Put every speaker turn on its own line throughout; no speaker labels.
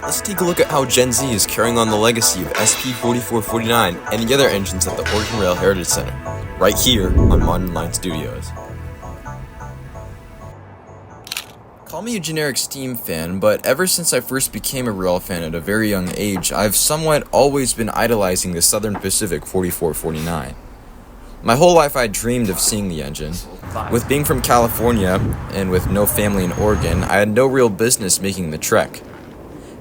Let's take a look at how Gen Z is carrying on the legacy of SP4449 and the other engines at the Oregon Rail Heritage Center, right here on Modern Line Studios. Call me a generic Steam fan, but ever since I first became a rail fan at a very young age, I've somewhat always been idolizing the Southern Pacific 4449. My whole life I dreamed of seeing the engine. With being from California and with no family in Oregon, I had no real business making the trek.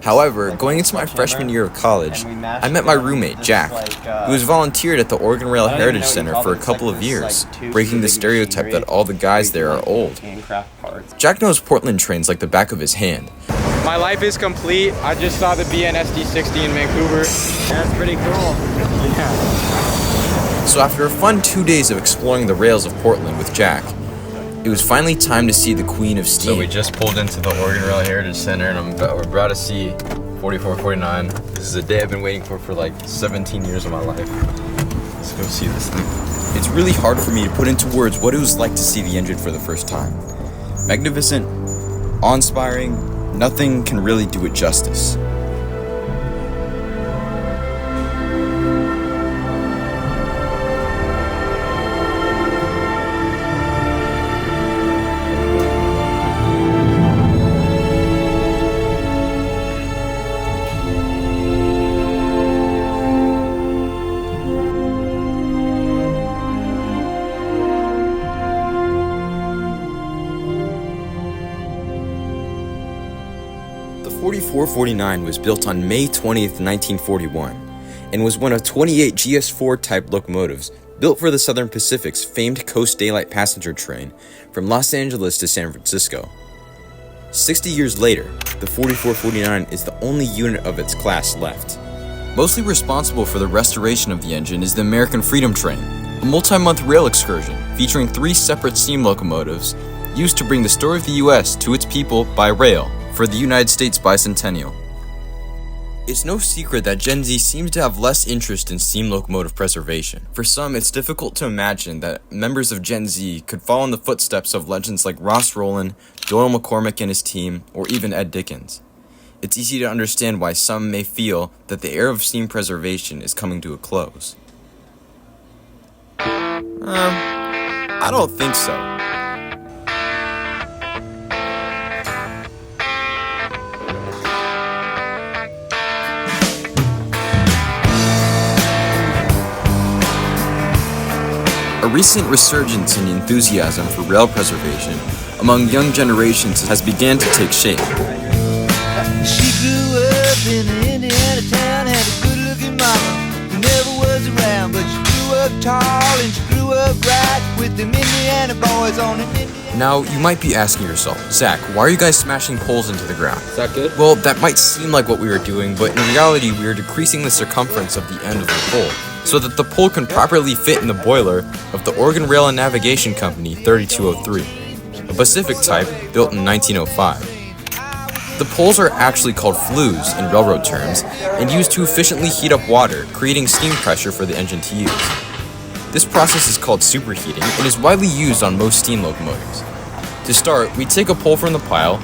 However, going into my freshman year of college, I met my roommate, Jack, who has volunteered at the Oregon Rail Heritage Center for a couple of years, breaking the stereotype that all the guys there are old. Jack knows Portland trains like the back of his hand.
My life is complete. I just saw the BNSD 60 in Vancouver.
That's pretty cool.
So after a fun 2 days of exploring the rails of Portland with Jack, it was finally time to see the Queen of Steam.
So we just pulled into the Oregon Rail Heritage Center and we're about to see 4449. This is a day I've been waiting for like 17 years of my life. Let's go see this thing.
It's really hard for me to put into words what it was like to see the engine for the first time. Magnificent, awe-inspiring, nothing can really do it justice. The 4449 was built on May 20th, 1941, and was one of 28 GS4 type locomotives built for the Southern Pacific's famed Coast Daylight passenger train from Los Angeles to San Francisco. 60 years later, the 4449 is the only unit of its class left. Mostly responsible for the restoration of the engine is the American Freedom Train, a multi-month rail excursion featuring 3 separate steam locomotives used to bring the story of the U.S. to its people by rail for the United States bicentennial. It's no secret that Gen Z seems to have less interest in steam locomotive preservation. For some, it's difficult to imagine that members of Gen Z could follow in the footsteps of legends like Ross Rowland, Doyle McCormick and his team, or even Ed Dickens. It's easy to understand why some may feel that the era of steam preservation is coming to a close. I don't think so. A recent resurgence in enthusiasm for rail preservation among young generations has begun to take shape.
She grew up in an Indiana town, had a good-looking mama who never was around, but she grew up tall and she grew up right with them Indiana boys on an Indiana.
Now, you might be asking yourself, Zach, why are you guys smashing poles into the ground?
Is that good?
Well, that might seem like what we were doing, but in reality, we are decreasing the circumference of the end of the pole, so that the pole can properly fit in the boiler of the Oregon Rail and Navigation Company 3203, a Pacific type built in 1905. The poles are actually called flues in railroad terms and used to efficiently heat up water, creating steam pressure for the engine to use. This process is called superheating and is widely used on most steam locomotives. To start, we take a pole from the pile,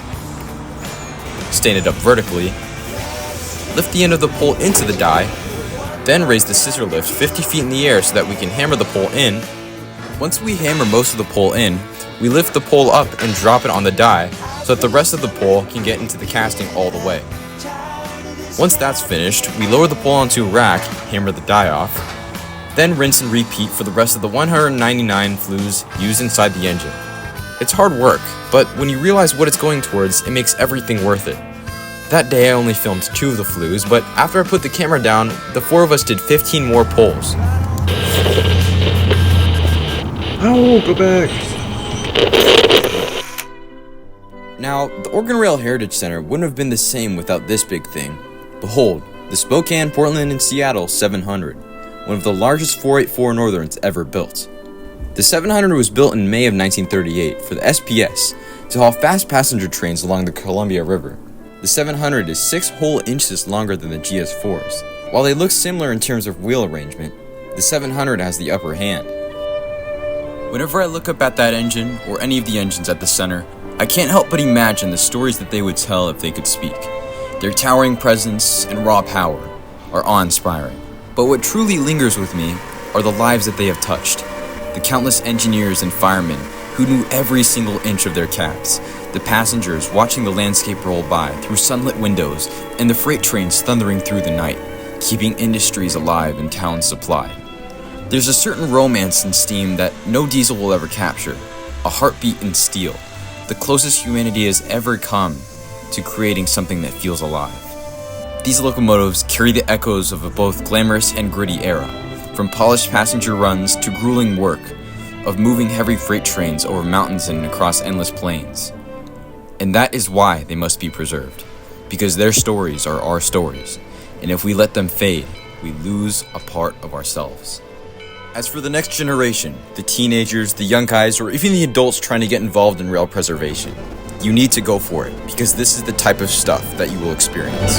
stand it up vertically, lift the end of the pole into the die, then raise the scissor lift 50 feet in the air so that we can hammer the pole in. Once we hammer most of the pole in, we lift the pole up and drop it on the die so that the rest of the pole can get into the casting all the way. Once that's finished, we lower the pole onto a rack, hammer the die off, then rinse and repeat for the rest of the 199 flues used inside the engine. It's hard work, but when you realize what it's going towards, it makes everything worth it. That day I only filmed 2 of the flues, but after I put the camera down, the 4 of us did 15 more poles.
Oh, go back!
Now, the Oregon Rail Heritage Center wouldn't have been the same without this big thing. Behold, the Spokane, Portland, and Seattle 700, one of the largest 484 Northerns ever built. The 700 was built in May of 1938 for the SPS to haul fast passenger trains along the Columbia River. The 700 is 6 whole inches longer than the GS4s. While they look similar in terms of wheel arrangement, the 700 has the upper hand. Whenever I look up at that engine, or any of the engines at the center, I can't help but imagine the stories that they would tell if they could speak. Their towering presence and raw power are awe-inspiring. But what truly lingers with me are the lives that they have touched. The countless engineers and firemen who knew every single inch of their cabs, the passengers watching the landscape roll by through sunlit windows, and the freight trains thundering through the night, keeping industries alive and towns supplied. There's a certain romance in steam that no diesel will ever capture, a heartbeat in steel, the closest humanity has ever come to creating something that feels alive. These locomotives carry the echoes of a both glamorous and gritty era, from polished passenger runs to grueling work of moving heavy freight trains over mountains and across endless plains. And that is why they must be preserved, because their stories are our stories, and if we let them fade, we lose a part of ourselves. As for the next generation, the teenagers, the young guys, or even the adults trying to get involved in rail preservation, you need to go for it, because this is the type of stuff that you will experience.